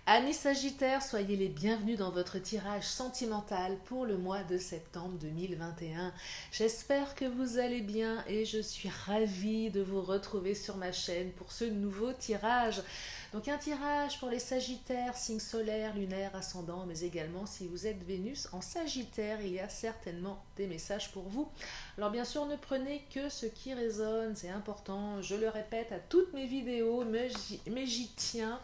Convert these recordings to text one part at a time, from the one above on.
Amis Sagittaires, soyez les bienvenus dans votre tirage sentimental pour le mois de septembre 2021. J'espère que vous allez bien et je suis ravie de vous retrouver sur ma chaîne pour ce nouveau tirage. Donc un tirage pour les Sagittaires, signe solaire, lunaire, ascendant, mais également si vous êtes Vénus en Sagittaire, il y a certainement des messages pour vous. Alors bien sûr, ne prenez que ce qui résonne, c'est important, je le répète à toutes mes vidéos, mais j'y tiens.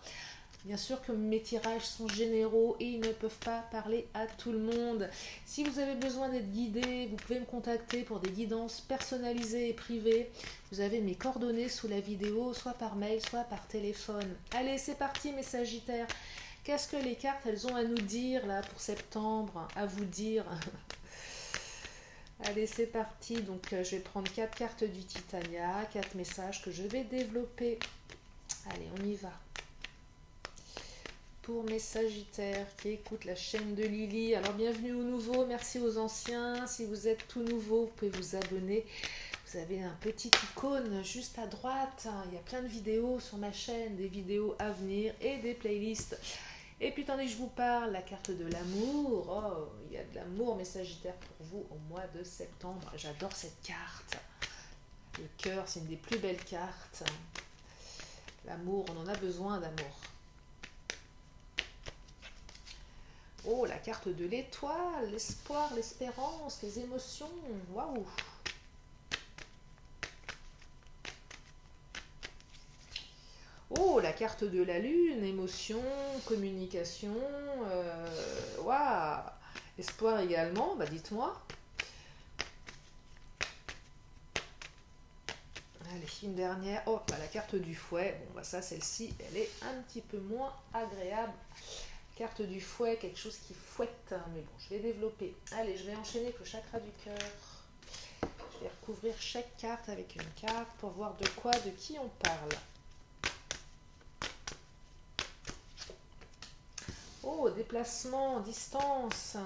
Bien sûr que mes tirages sont généraux et ils ne peuvent pas parler à tout le monde. Si vous avez besoin d'être guidé, vous pouvez me contacter pour des guidances personnalisées et privées. Vous avez mes coordonnées sous la vidéo, soit par mail, soit par téléphone. Allez, c'est parti mes Sagittaires. Qu'est-ce que les cartes, elles ont à nous dire là pour septembre, à vous dire? Allez, c'est parti. Donc, je vais prendre 4 cartes du Titania, 4 messages que je vais développer. Allez, on y va. Pour mes Sagittaires qui écoutent la chaîne de Lily, alors bienvenue aux nouveaux, merci aux anciens. Si vous êtes tout nouveau, vous pouvez vous abonner. Vous avez un petit icône juste à droite. Il y a plein de vidéos sur ma chaîne, des vidéos à venir et des playlists. Et puis attendez, je vous parle, la carte de l'amour. Oh, il y a de l'amour, mes Sagittaires, pour vous au mois de septembre. J'adore cette carte. Le cœur, c'est une des plus belles cartes. L'amour, on en a besoin d'amour. Oh, la carte de l'étoile, l'espoir, l'espérance, les émotions. Waouh! Oh, la carte de la lune, émotion, communication. Waouh! Espoir également, bah dites-moi. Allez, une dernière. Oh, bah, la carte du fouet. Bon, bah ça, celle-ci, elle est un petit peu moins agréable. Carte du fouet, quelque chose qui fouette, mais bon, je vais développer. Allez, je vais enchaîner avec le chakra du cœur. Je vais recouvrir chaque carte avec une carte pour voir de quoi, de qui on parle. Oh, déplacement, distance,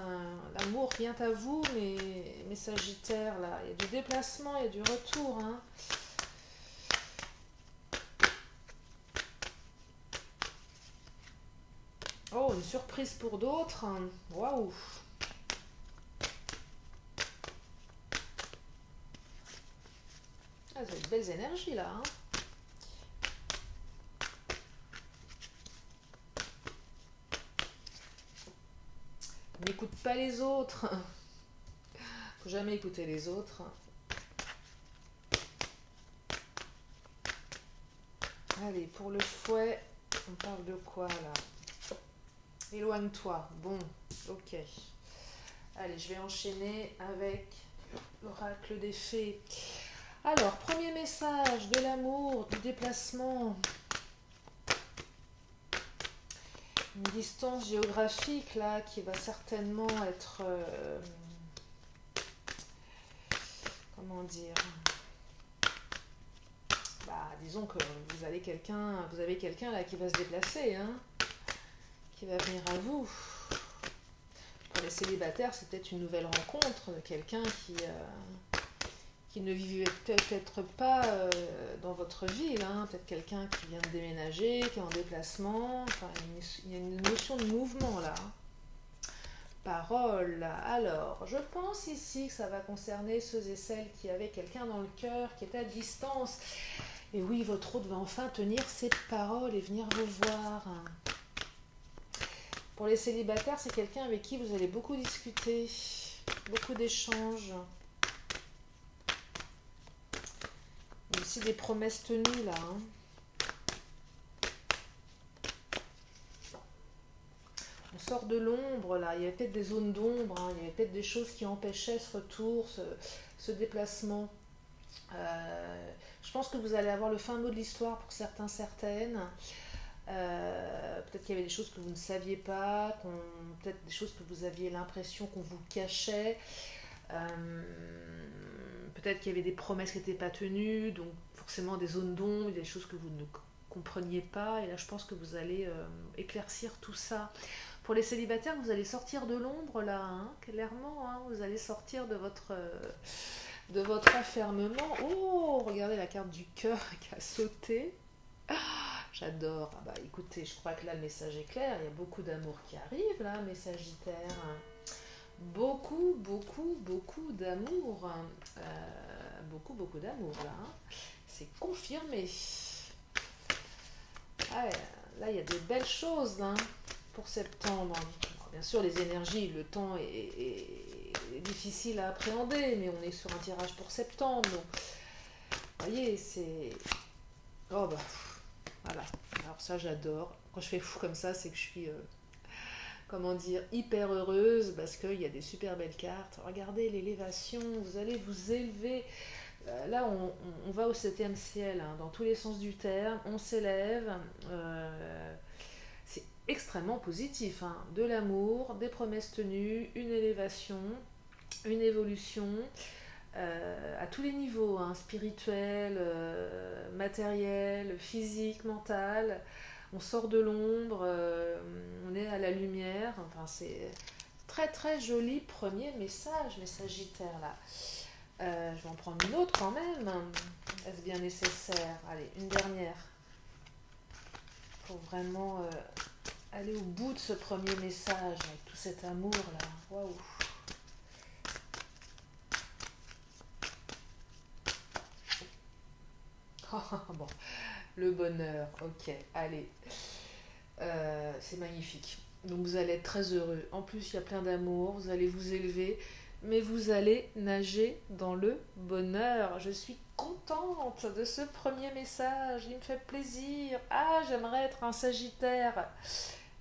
l'amour vient à vous, mes Sagittaires, là. Il y a du déplacement, il y a du retour, hein. Oh, une surprise pour d'autres. Waouh! Ah, vous avez de belles énergies là. Hein. N'écoute pas les autres. Faut jamais écouter les autres. Allez, pour le fouet, on parle de quoi là? Éloigne-toi. Bon, ok. Allez, je vais enchaîner avec l'oracle des fées. Alors, premier message de l'amour, du déplacement. Une distance géographique là qui va certainement être... comment dire? Bah, disons que vous avez quelqu'un là qui va se déplacer, hein, qui va venir à vous. Pour les célibataires, c'est peut-être une nouvelle rencontre de quelqu'un qui ne vivait peut-être pas dans votre ville, hein. Peut-être quelqu'un qui vient de déménager, qui est en déplacement. Enfin, il y a une notion de mouvement là. Parole. Alors, je pense ici que ça va concerner ceux et celles qui avaient quelqu'un dans le cœur, qui était à distance. Et oui, votre hôte va enfin tenir ses paroles et venir vous voir. Pour les célibataires, c'est quelqu'un avec qui vous allez beaucoup discuter, beaucoup d'échanges. Il y a aussi des promesses tenues là. Hein. On sort de l'ombre là, il y avait peut-être des zones d'ombre, hein. Il y avait peut-être des choses qui empêchaient ce retour, ce déplacement. Je pense que vous allez avoir le fin mot de l'histoire pour certains, certaines. Peut-être qu'il y avait des choses que vous ne saviez pas, peut-être des choses que vous aviez l'impression qu'on vous cachait. Peut-être qu'il y avait des promesses qui n'étaient pas tenues, donc forcément des zones d'ombre, des choses que vous ne compreniez pas. Et là, je pense que vous allez éclaircir tout ça. Pour les célibataires, vous allez sortir de l'ombre là, hein, clairement. Hein, vous allez sortir de votre enfermement. Oh, regardez la carte du cœur qui a sauté. J'adore. Ah bah écoutez, je crois que là le message est clair. Il y a beaucoup d'amour qui arrive là, mes Sagittaires. Beaucoup, beaucoup, beaucoup d'amour. Beaucoup, beaucoup d'amour là. C'est confirmé. Ah, là, il y a des belles choses là, pour septembre. Alors, bien sûr, les énergies, le temps est difficile à appréhender, mais on est sur un tirage pour septembre. Donc, vous voyez, c'est... Oh bah, voilà. Alors ça, j'adore. Quand je fais fou comme ça, c'est que je suis, comment dire, hyper heureuse parce qu'il y a des super belles cartes. Regardez l'élévation, vous allez vous élever. Là, on va au septième ciel, hein, dans tous les sens du terme. On s'élève. C'est extrêmement positif, hein. De l'amour, des promesses tenues, une élévation, une évolution. À tous les niveaux, hein, spirituel, matériel, physique, mental. On sort de l'ombre, on est à la lumière. Enfin, c'est très très joli premier message, mes Sagittaires là. Je vais en prendre une autre quand même. Est-ce bien nécessaire? Allez, une dernière. Pour vraiment aller au bout de ce premier message avec tout cet amour là. Waouh! Bon, le bonheur, ok, allez. C'est magnifique. Donc vous allez être très heureux. En plus, il y a plein d'amour, vous allez vous élever, mais vous allez nager dans le bonheur. Je suis contente de ce premier message, il me fait plaisir. Ah, j'aimerais être un Sagittaire.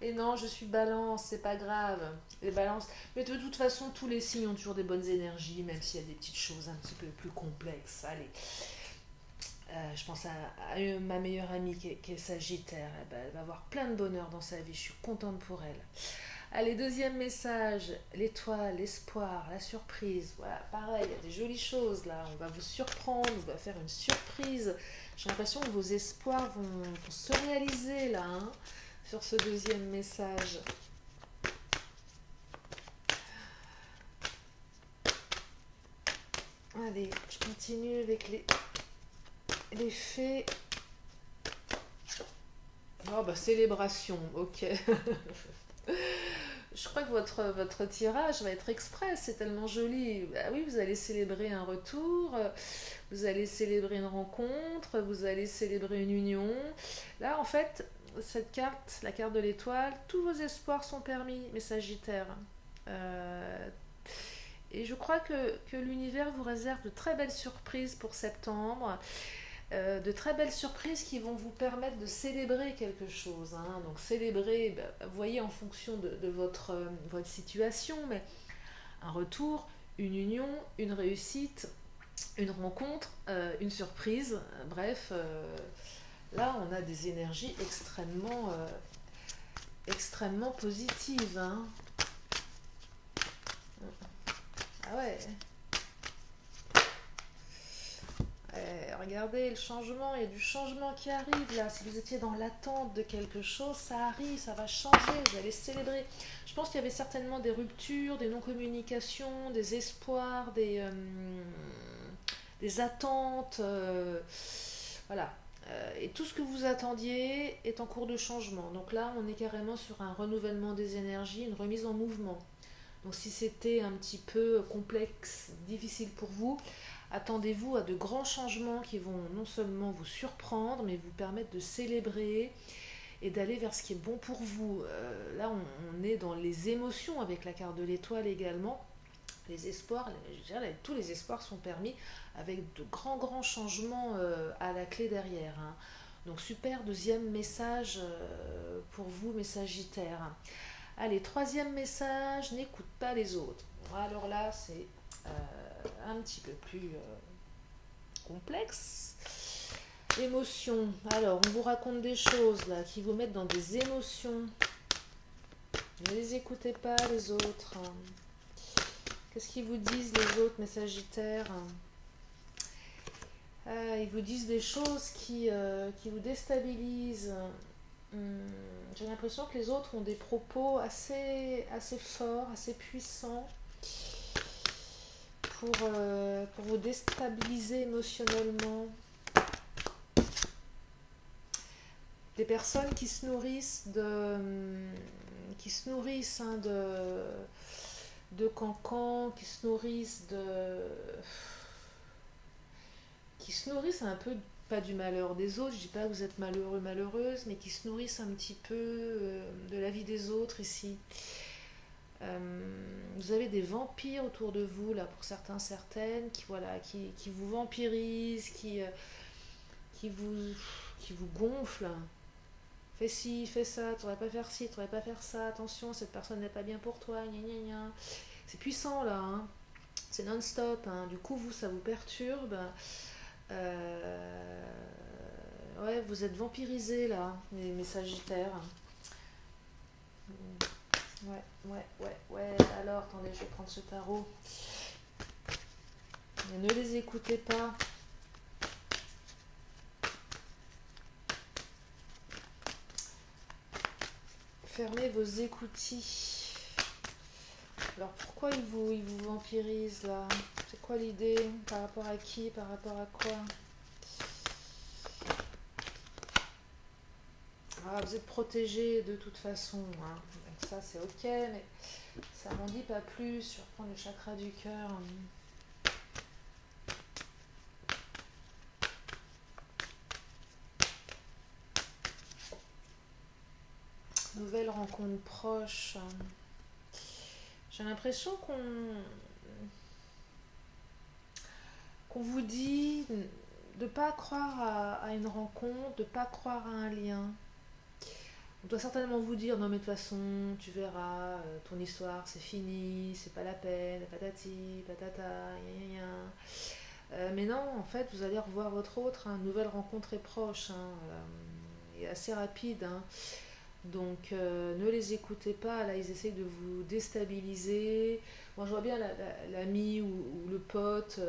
Et non, je suis Balance, c'est pas grave. Les balances. Mais de toute façon, tous les signes ont toujours des bonnes énergies, même s'il y a des petites choses un petit peu plus complexes. Allez. Je pense à ma meilleure amie qui est Sagittaire. Eh ben, elle va avoir plein de bonheur dans sa vie. Je suis contente pour elle. Allez, deuxième message. L'étoile, l'espoir, la surprise. Voilà, pareil, il y a des jolies choses là. On va vous surprendre, on va faire une surprise. J'ai l'impression que vos espoirs vont se réaliser là, hein, sur ce deuxième message. Allez, je continue avec les fées. Oh bah célébration, ok. Je crois que votre tirage va être express, c'est tellement joli. Bah oui, vous allez célébrer un retour, vous allez célébrer une rencontre, vous allez célébrer une union. Là, en fait, cette carte, la carte de l'étoile, tous vos espoirs sont permis, mes Sagittaires. Et je crois que l'univers vous réserve de très belles surprises pour septembre. De très belles surprises qui vont vous permettre de célébrer quelque chose, hein. Donc célébrer, vous voyez, en fonction de votre situation, mais un retour, une union, une réussite, une rencontre, une surprise, bref, là on a des énergies extrêmement positives, hein. Ah ouais. Regardez le changement, il y a du changement qui arrive là. Si vous étiez dans l'attente de quelque chose, ça arrive, ça va changer, vous allez célébrer. Je pense qu'il y avait certainement des ruptures, des non-communications, des espoirs, des attentes. Voilà. Et tout ce que vous attendiez est en cours de changement. Donc là, on est carrément sur un renouvellement des énergies, une remise en mouvement. Donc si c'était un petit peu complexe, difficile pour vous, attendez-vous à de grands changements qui vont non seulement vous surprendre, mais vous permettre de célébrer et d'aller vers ce qui est bon pour vous. Là, on est dans les émotions avec la carte de l'étoile également. Les espoirs, je dirais, tous les espoirs sont permis avec de grands changements à la clé derrière, hein. Donc super, deuxième message pour vous, mes Sagittaires. Allez, troisième message, n'écoute pas les autres. Alors là, c'est un petit peu plus complexe. Émotions. Alors, on vous raconte des choses là qui vous mettent dans des émotions. Ne les écoutez pas, les autres. Qu'est-ce qu'ils vous disent, les autres, mes Sagittaires? Ils vous disent des choses qui vous déstabilisent. J'ai l'impression que les autres ont des propos assez forts, assez puissants pour vous déstabiliser émotionnellement. des personnes qui se nourrissent qui se nourrissent hein, de cancans, qui se nourrissent un peu, pas du malheur des autres, je dis pas que vous êtes malheureux, malheureuse, mais qui se nourrissent un petit peu de la vie des autres ici. Vous avez des vampires autour de vous, là, pour certains, certaines, qui vous vampirisent, qui vous, qui vous gonflent. Fais ci, fais ça, tu n'aurais pas faire ci, tu n'aurais pas faire ça, attention, cette personne n'est pas bien pour toi, gna gna gna. C'est puissant, là, hein. C'est non-stop, hein. Du coup, vous, ça vous perturbe. Ouais, vous êtes vampirisés, là, mes sagittaires. Ouais. Alors, attendez, je vais prendre ce tarot. Et ne les écoutez pas. Fermez vos écoutilles. Alors, pourquoi ils vous vampirisent, là? C'est quoi l'idée? Par rapport à qui? Par rapport à quoi? Ah, vous êtes protégés de toute façon, hein. Donc ça, c'est ok, mais ça m'en dit pas plus. Je vais reprendre le chakra du cœur. Nouvelle rencontre proche. J'ai l'impression qu'on vous dit de ne pas croire à une rencontre, de ne pas croire à un lien. On doit certainement vous dire, non mais de toute façon, tu verras, ton histoire c'est fini, c'est pas la peine, patati, patata, gna gna gna. Mais non, en fait, vous allez revoir votre autre, hein, nouvelle rencontre est proche, hein, et assez rapide, hein. Donc ne les écoutez pas, là ils essayent de vous déstabiliser. Moi je vois bien l'ami ou le pote,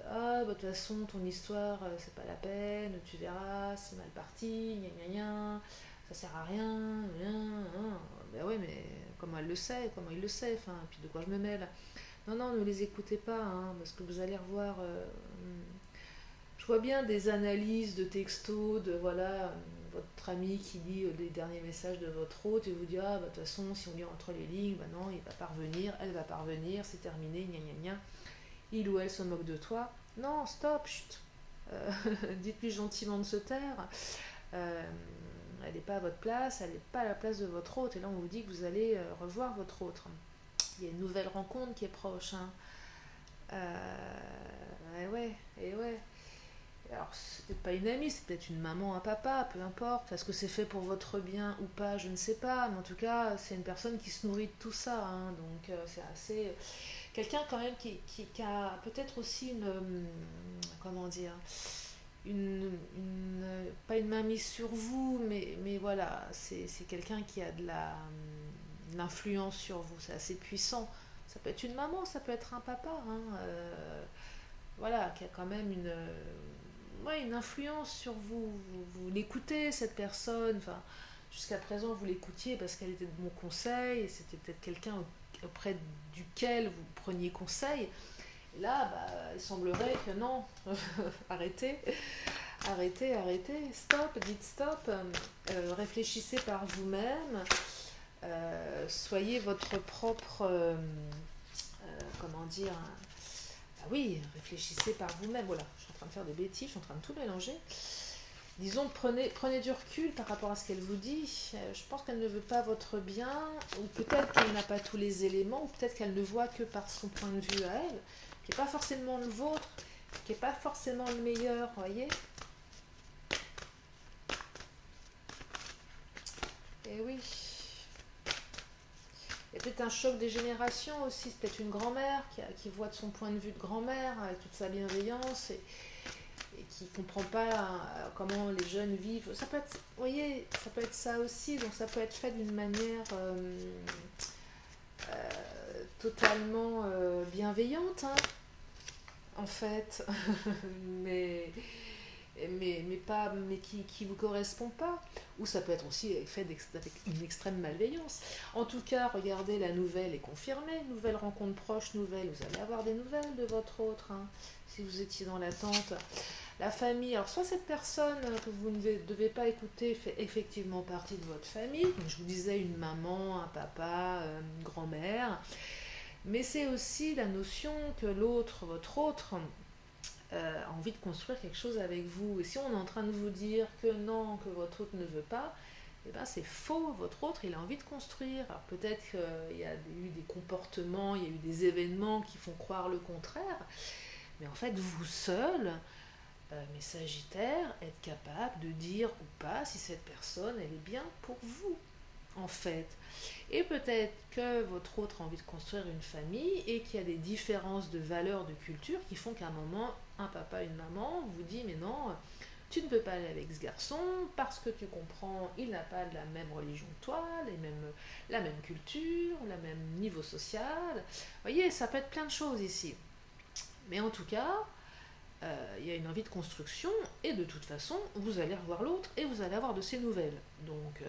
ah bah de toute façon ton histoire c'est pas la peine, tu verras, c'est mal parti, gna gna gna, ça sert à rien, gna, gna. Ben ouais mais comment il le sait, enfin, puis de quoi je me mêle. Non, non, ne les écoutez pas, hein, parce que vous allez revoir. Je vois bien des analyses de textos, de voilà, votre ami qui lit les derniers messages de votre hôte et vous dit ah bah de toute façon si on lit entre les lignes, bah non, il va pas revenir, elle va pas revenir, c'est terminé, gna gna gna. Il ou elle se moque de toi. Non, stop, chut. Dites-lui gentiment de se taire. Elle n'est pas à votre place, elle n'est pas à la place de votre hôte. Et là on vous dit que vous allez revoir votre autre. Il y a une nouvelle rencontre qui est proche, hein. Et ouais. Alors, c'est peut-être pas une amie, c'est peut-être une maman, un papa, peu importe. Est-ce que c'est fait pour votre bien ou pas, je ne sais pas. Mais en tout cas, c'est une personne qui se nourrit de tout ça, hein. Donc, c'est assez. Quelqu'un, quand même, qui a peut-être aussi comment dire. Pas une mainmise sur vous, mais voilà, c'est quelqu'un qui a de l'influence sur vous. C'est assez puissant. Ça peut être une maman, ça peut être un papa, hein. Voilà, qui a quand même une influence sur vous. Vous l'écoutez, cette personne. Enfin, jusqu'à présent, vous l'écoutiez parce qu'elle était de bons conseils, et c'était peut-être quelqu'un auprès duquel vous preniez conseil. Et là, bah, il semblerait que non. Arrêtez, stop, dites stop. Réfléchissez par vous-même. Soyez votre propre... comment dire... Ah oui, réfléchissez par vous-même. Voilà, je suis en train de faire des bêtises, je suis en train de tout mélanger. Disons, prenez du recul par rapport à ce qu'elle vous dit. Je pense qu'elle ne veut pas votre bien, ou peut-être qu'elle n'a pas tous les éléments, ou peut-être qu'elle ne voit que par son point de vue à elle, qui n'est pas forcément le vôtre, qui n'est pas forcément le meilleur, voyez. Et oui. Il y a peut-être un choc des générations aussi, c'est peut-être une grand-mère qui voit de son point de vue de grand-mère, avec toute sa bienveillance, et qui ne comprend pas comment les jeunes vivent. Ça peut être, vous voyez, ça peut être ça aussi, donc ça peut être fait d'une manière totalement bienveillante, hein, en fait. mais mais qui vous correspond pas. Ou ça peut être aussi fait avec une extrême malveillance. En tout cas, regardez, la nouvelle est confirmée. Nouvelle rencontre proche, nouvelle. Vous allez avoir des nouvelles de votre autre, hein, si vous étiez dans l'attente. La famille, alors soit cette personne que vous ne devez pas écouter fait effectivement partie de votre famille. Donc, je vous disais une maman, un papa, une grand-mère. Mais c'est aussi la notion que l'autre, votre autre, a envie de construire quelque chose avec vous. Et si on est en train de vous dire que non, que votre autre ne veut pas, eh ben c'est faux. Votre autre, il a envie de construire. Alors peut-être qu'il y a eu des comportements, il y a eu des événements qui font croire le contraire. Mais en fait, vous seul, mes Sagittaires, êtes capable de dire ou pas si cette personne, elle est bien pour vous, en fait. Et peut-être que votre autre a envie de construire une famille et qu'il y a des différences de valeurs, de culture qui font qu'à un moment, un papa, une maman vous dit mais non, tu ne peux pas aller avec ce garçon parce que tu comprends, il n'a pas la même religion que toi, la même culture, le même niveau social. Vous voyez, ça peut être plein de choses ici. Mais en tout cas, il y a une envie de construction et de toute façon, vous allez revoir l'autre et vous allez avoir de ses nouvelles. Donc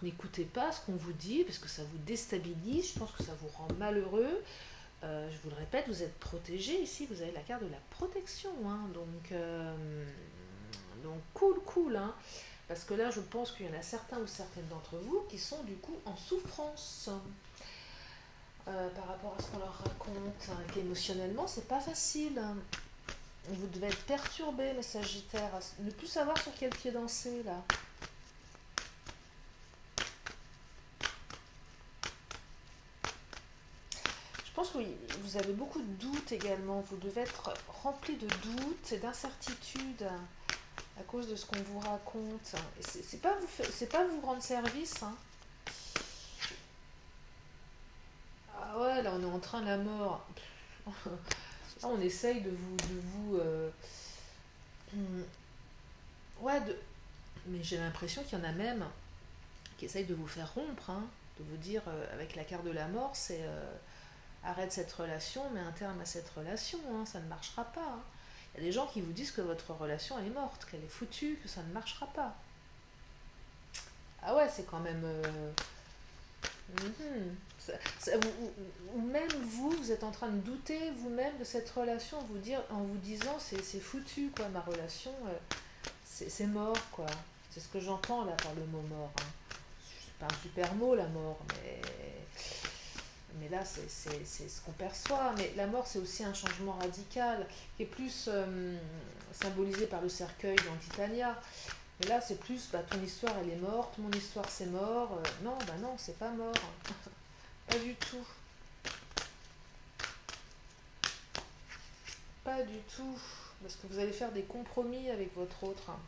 n'écoutez pas ce qu'on vous dit parce que ça vous déstabilise, je pense que ça vous rend malheureux. Je vous le répète, vous êtes protégé ici, vous avez la carte de la protection, hein, donc cool, hein, parce que là je pense qu'il y en a certains ou certaines d'entre vous qui sont du coup en souffrance par rapport à ce qu'on leur raconte, hein, qu'émotionnellement c'est pas facile, hein. Vous devez être perturbé, mes Sagittaires, ne plus savoir sur quel pied danser là. Je pense que vous avez beaucoup de doutes également. Vous devez être rempli de doutes et d'incertitudes à cause de ce qu'on vous raconte. Et c'est pas vous rendre service, hein. Ah ouais, là on est en train de la mort. Là on essaye de vous ouais, mais j'ai l'impression qu'il y en a même qui essayent de vous faire rompre, hein, de vous dire avec la carte de la mort, c'est arrête cette relation, mets un terme à cette relation, hein, ça ne marchera pas, hein. Il y a des gens qui vous disent que votre relation elle est morte, qu'elle est foutue, que ça ne marchera pas. Ah ouais, c'est quand même... ou même vous êtes en train de douter vous-même de cette relation, en vous disant c'est foutu, quoi, ma relation, c'est mort, quoi. C'est ce que j'entends là par le mot mort, hein. C'est pas un super mot, la mort, mais là c'est ce qu'on perçoit. Mais la mort, c'est aussi un changement radical qui est plus symbolisé par le cercueil dans Titania. Mais là c'est plus ton histoire elle est morte, mon histoire c'est mort. Non, non, c'est pas mort. Pas du tout. Pas du tout. Parce que vous allez faire des compromis avec votre autre, hein.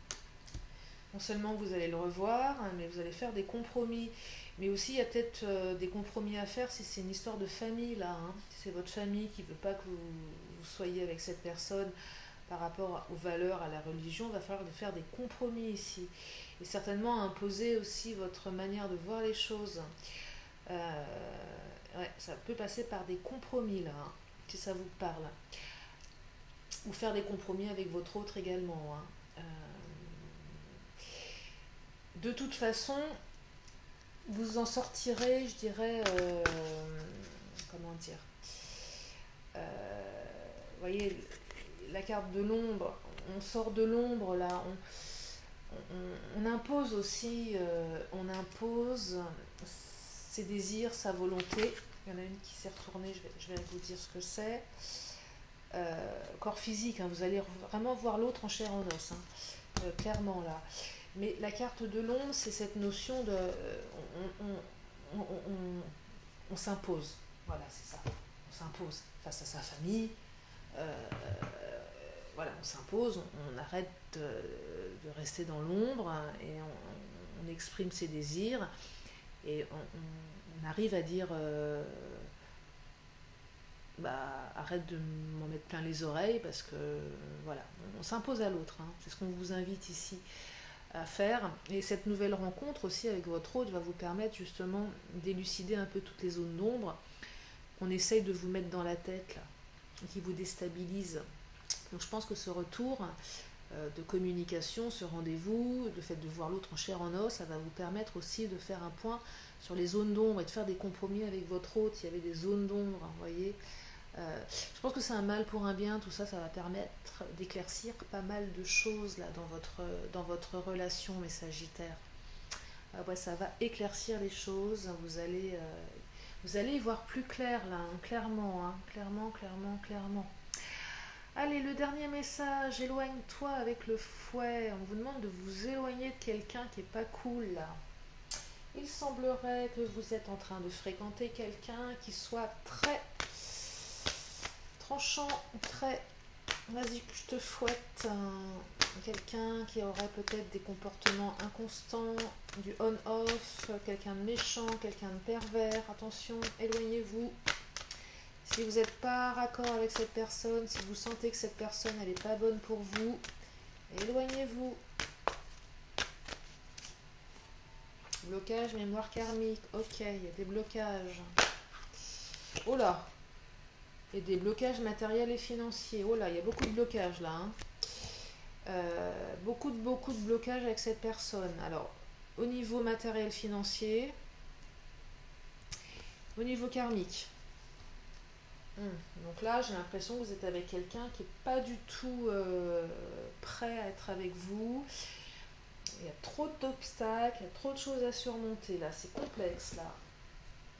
Non seulement vous allez le revoir, hein, mais vous allez faire des compromis. Mais aussi, il y a peut-être des compromis à faire si c'est une histoire de famille, là, hein. Si c'est votre famille qui ne veut pas que vous soyez avec cette personne par rapport aux valeurs, à la religion, il va falloir faire des compromis ici. Et certainement imposer aussi votre manière de voir les choses. Ouais, ça peut passer par des compromis, là, hein, si ça vous parle. Ou faire des compromis avec votre autre également, hein. De toute façon, vous en sortirez, je dirais, comment dire, vous voyez, la carte de l'ombre, on sort de l'ombre là, on impose aussi, on impose ses désirs, sa volonté. Il y en a une qui s'est retournée, je vais vous dire ce que c'est. Corps physique, hein, vous allez vraiment voir l'autre en chair et en os, hein, clairement là. Mais la carte de l'ombre, c'est cette notion de... on s'impose. Voilà, c'est ça. On s'impose face à sa famille. Voilà, on s'impose, on arrête de rester dans l'ombre, hein, et on exprime ses désirs. Et on arrive à dire... arrête de m'en mettre plein les oreilles parce que voilà, on s'impose à l'autre, hein. C'est ce qu'on vous invite ici à faire. Et cette nouvelle rencontre aussi avec votre autre va vous permettre justement d'élucider un peu toutes les zones d'ombre qu'on essaye de vous mettre dans la tête là, qui vous déstabilisent. Donc je pense que ce retour de communication, ce rendez-vous, le fait de voir l'autre en chair en os, ça va vous permettre aussi de faire un point sur les zones d'ombre et de faire des compromis avec votre hôte. Il y avait des zones d'ombre, vous voyez. Je pense que c'est un mal pour un bien, tout ça, ça va permettre d'éclaircir pas mal de choses là dans votre relation, mes Sagittaires. Ouais, ça va éclaircir les choses, vous allez y voir plus clair là, hein, clairement, hein, clairement. Allez, le dernier message, éloigne-toi avec le fouet. On vous demande de vous éloigner de quelqu'un qui est pas cool là. Il semblerait que vous êtes en train de fréquenter quelqu'un qui soit très tranchant, très... Vas-y, je te fouette. Quelqu'un qui aurait peut-être des comportements inconstants, du on-off, quelqu'un de méchant, quelqu'un de pervers. Attention, éloignez-vous. Si vous n'êtes pas raccord avec cette personne, si vous sentez que cette personne elle n'est pas bonne pour vous, éloignez-vous. Blocage, mémoire karmique. Ok, il y a des blocages. Oh là! Et des blocages matériels et financiers. Oh là, il y a beaucoup de blocages là. Hein. Beaucoup de blocages avec cette personne. Alors, au niveau matériel financier, au niveau karmique. Donc là, j'ai l'impression que vous êtes avec quelqu'un qui n'est pas du tout prêt à être avec vous. Il y a trop d'obstacles, il y a trop de choses à surmonter là. C'est complexe là.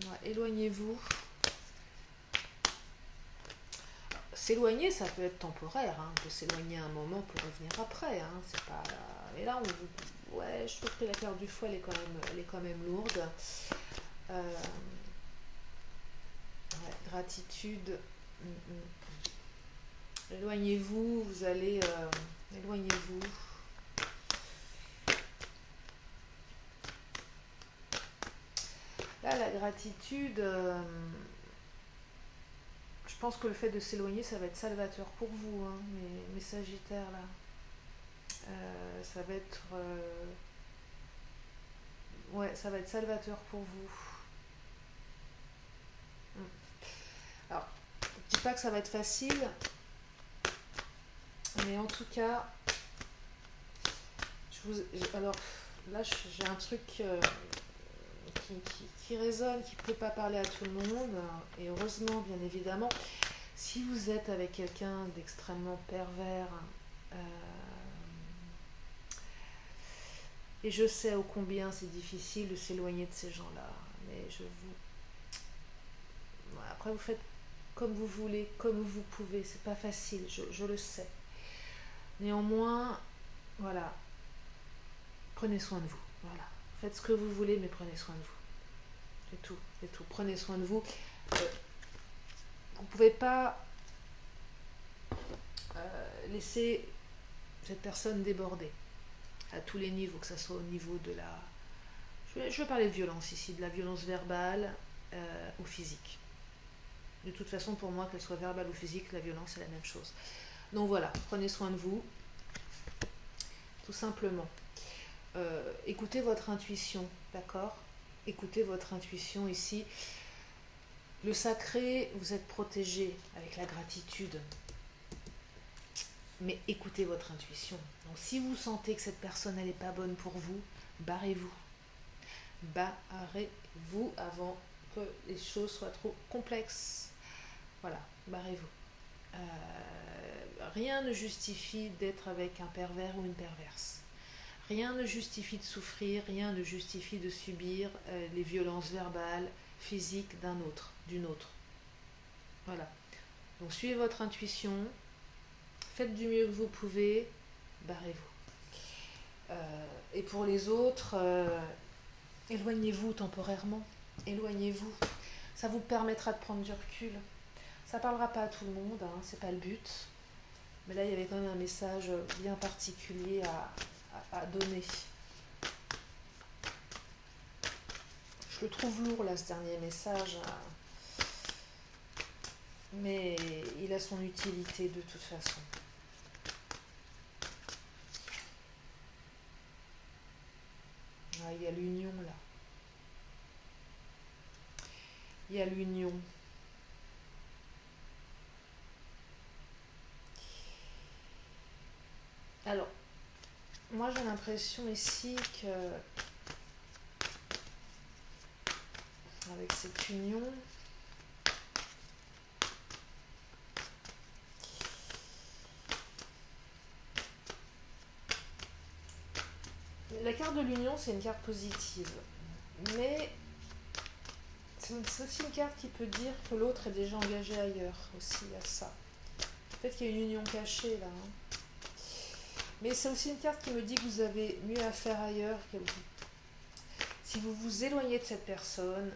Ouais, éloignez-vous. S'éloigner, ça peut être temporaire. Hein. On peut s'éloigner un moment pour revenir après. Hein. C'est pas... Mais là, ouais, je trouve que la carte du fouet, elle est quand même lourde. Ouais, gratitude. Éloignez-vous, vous allez... éloignez-vous. Là, la gratitude... je pense que le fait de s'éloigner, ça va être salvateur pour vous, hein, mes Sagittaires, là. Ça va être... ouais, ça va être salvateur pour vous. Alors, je ne dis pas que ça va être facile, mais en tout cas, alors là, j'ai un truc qui résonne, qui ne peut pas parler à tout le monde, et heureusement, bien évidemment, si vous êtes avec quelqu'un d'extrêmement pervers, et je sais ô combien c'est difficile de s'éloigner de ces gens-là, mais je vous... Après, vous faites comme vous voulez, comme vous pouvez, c'est pas facile, je le sais. Néanmoins, voilà, prenez soin de vous, voilà. Faites ce que vous voulez, mais prenez soin de vous. C'est tout, c'est tout. Prenez soin de vous. Vous pouvez pas laisser cette personne déborder à tous les niveaux, que ce soit au niveau de la... Je vais parler de violence ici, de la violence verbale ou physique. De toute façon, pour moi, qu'elle soit verbale ou physique, la violence, c'est la même chose. Donc voilà, prenez soin de vous, tout simplement. Écoutez votre intuition, d'accord? Écoutez votre intuition ici. Le sacré, vous êtes protégé avec la gratitude. Mais écoutez votre intuition. Donc si vous sentez que cette personne, elle n'est pas bonne pour vous, barrez-vous. Barrez-vous avant que les choses soient trop complexes. Voilà, barrez-vous. Rien ne justifie d'être avec un pervers ou une perverse. Rien ne justifie de souffrir, rien ne justifie de subir les violences verbales, physiques d'un autre, d'une autre. Voilà. Donc suivez votre intuition, faites du mieux que vous pouvez, barrez-vous. Et pour les autres, éloignez-vous temporairement, éloignez-vous. Ça vous permettra de prendre du recul. Ça parlera pas à tout le monde, hein, c'est pas le but. Mais là, il y avait quand même un message bien particulier à donner. Je le trouve lourd, là, ce dernier message. Mais il a son utilité de toute façon. Ah, il y a l'union, là. Il y a l'union. moi j'ai l'impression ici que avec cette union, la carte de l'union c'est une carte positive, mais c'est aussi une carte qui peut dire que l'autre est déjà engagé ailleurs aussi à ça. Peut-être qu'il y a une union cachée là. Hein. Mais c'est aussi une carte qui me dit que vous avez mieux à faire ailleurs. Si vous vous éloignez de cette personne,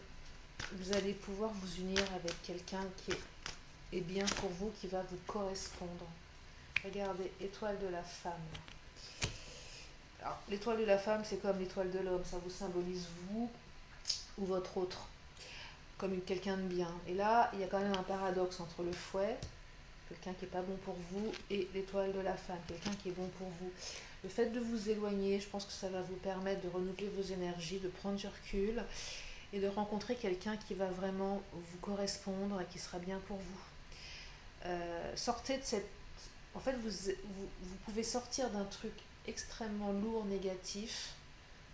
vous allez pouvoir vous unir avec quelqu'un qui est bien pour vous, qui va vous correspondre. Regardez, étoile de la femme. Alors, l'étoile de la femme, c'est comme l'étoile de l'homme. Ça vous symbolise vous ou votre autre, comme quelqu'un de bien. Et là, il y a quand même un paradoxe entre le fouet, quelqu'un qui n'est pas bon pour vous, et l'étoile de la femme, quelqu'un qui est bon pour vous. Le fait de vous éloigner, je pense que ça va vous permettre de renouveler vos énergies, de prendre du recul et de rencontrer quelqu'un qui va vraiment vous correspondre et qui sera bien pour vous. Sortez de cette... En fait, vous pouvez sortir d'un truc extrêmement lourd, négatif,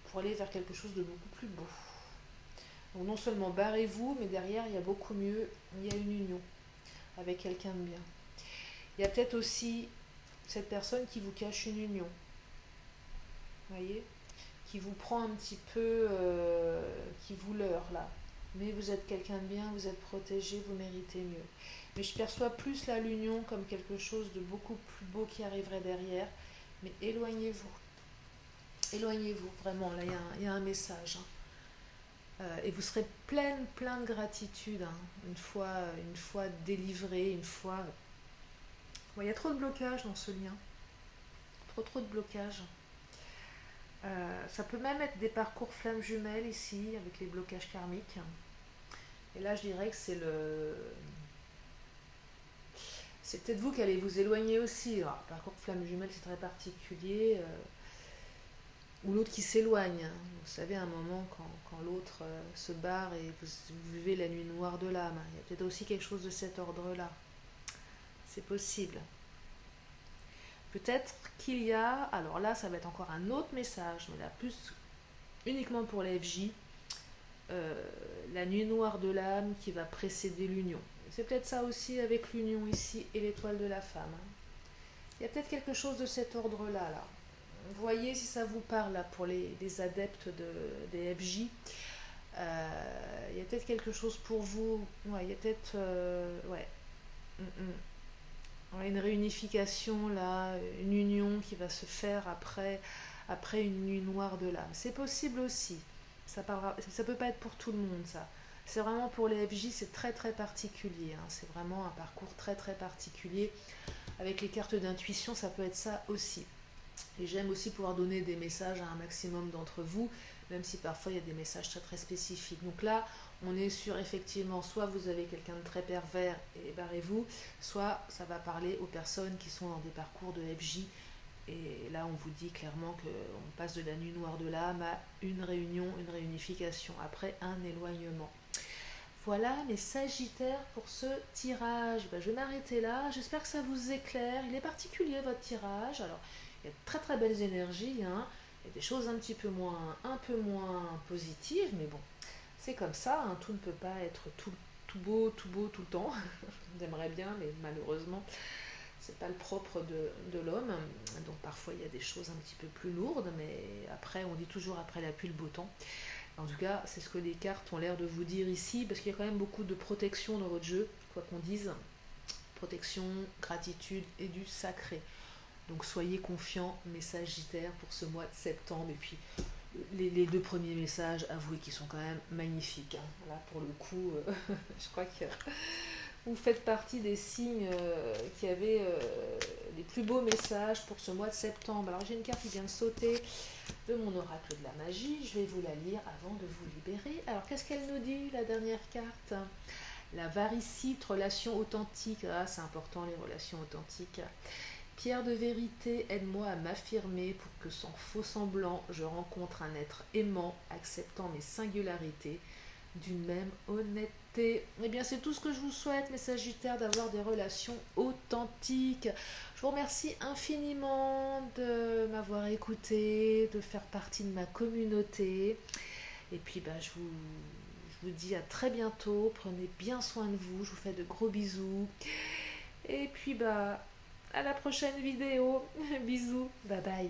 pour aller vers quelque chose de beaucoup plus beau. Donc non seulement barrez-vous, mais derrière, il y a beaucoup mieux, il y a une union avec quelqu'un de bien. Il y a peut-être aussi cette personne qui vous cache une union, voyez, qui vous prend un petit peu, qui vous leurre là. Mais vous êtes quelqu'un de bien, vous êtes protégé, vous méritez mieux. Mais je perçois plus là l'union comme quelque chose de beaucoup plus beau qui arriverait derrière. Mais éloignez-vous. Éloignez-vous, vraiment, là il y a un message. Hein. Et vous serez plein de gratitude, hein, une fois délivré, une fois... Bon, il y a trop de blocage dans ce lien. Trop de blocage. Ça peut même être des parcours flammes jumelles ici, avec les blocages karmiques. Et là, je dirais que c'est peut-être vous qui allez vous éloigner aussi. Alors, parcours flammes jumelles, c'est très particulier. Ou l'autre qui s'éloigne. Vous savez, à un moment, quand l'autre se barre et vous vivez la nuit noire de l'âme, il y a peut-être aussi quelque chose de cet ordre-là. C'est possible. Peut-être qu'il y a, alors là ça va être encore un autre message, mais là plus uniquement pour la FJ, la nuit noire de l'âme qui va précéder l'union. C'est peut-être ça aussi avec l'union ici et l'étoile de la femme. Il y a peut-être quelque chose de cet ordre-là. Là. Voyez si ça vous parle là, pour les adeptes des FJ. Il y a peut-être quelque chose pour vous. Ouais, il y a peut-être... ouais. Une réunification là, une union qui va se faire après une nuit noire de l'âme. C'est possible aussi. Ça peut pas être pour tout le monde ça. C'est vraiment pour les FJ, c'est très particulier. Hein. C'est vraiment un parcours très particulier. Avec les cartes d'intuition, ça peut être ça aussi. Et j'aime aussi pouvoir donner des messages à un maximum d'entre vous, même si parfois il y a des messages très spécifiques. Donc là, on est sur effectivement, soit vous avez quelqu'un de très pervers et barrez-vous, soit ça va parler aux personnes qui sont dans des parcours de FJ. Et là, on vous dit clairement qu'on passe de la nuit noire de l'âme à une réunion, une réunification, après un éloignement. Voilà mes Sagittaires pour ce tirage. Je vais m'arrêter là. J'espère que ça vous éclaire. Il est particulier votre tirage. Alors, il y a de très belles énergies. Hein. Il y a des choses un peu moins positives, mais bon, c'est comme ça. Hein. Tout ne peut pas être tout beau tout le temps. J'aimerais bien, mais malheureusement, c'est pas le propre de l'homme. Donc parfois, il y a des choses un petit peu plus lourdes, mais après, on dit toujours après la pluie le beau temps. En tout cas, c'est ce que les cartes ont l'air de vous dire ici, parce qu'il y a quand même beaucoup de protection dans votre jeu, quoi qu'on dise. Protection, gratitude et du sacré. Donc soyez confiants, mes Sagittaires, pour ce mois de septembre. Et puis, les deux premiers messages, avouez qu'ils sont quand même magnifiques. Hein. Là, pour le coup, je crois que vous faites partie des signes qui avaient les plus beaux messages pour ce mois de septembre. Alors, j'ai une carte qui vient de sauter de mon oracle de la magie. Je vais vous la lire avant de vous libérer. Alors, qu'est-ce qu'elle nous dit, la dernière carte? La varicite, relation authentique. Ah, c'est important, les relations authentiques. Pierre de vérité, aide-moi à m'affirmer pour que sans faux semblant, je rencontre un être aimant, acceptant mes singularités, d'une même honnêteté. écouté. Eh bien, c'est tout ce que je vous souhaite, mes Sagittaires, d'avoir des relations authentiques. Je vous remercie infiniment de m'avoir écouté, de faire partie de ma communauté. Et puis, je vous dis à très bientôt. Prenez bien soin de vous. Je vous fais de gros bisous. Et puis, à la prochaine vidéo. Bisous. Bye bye.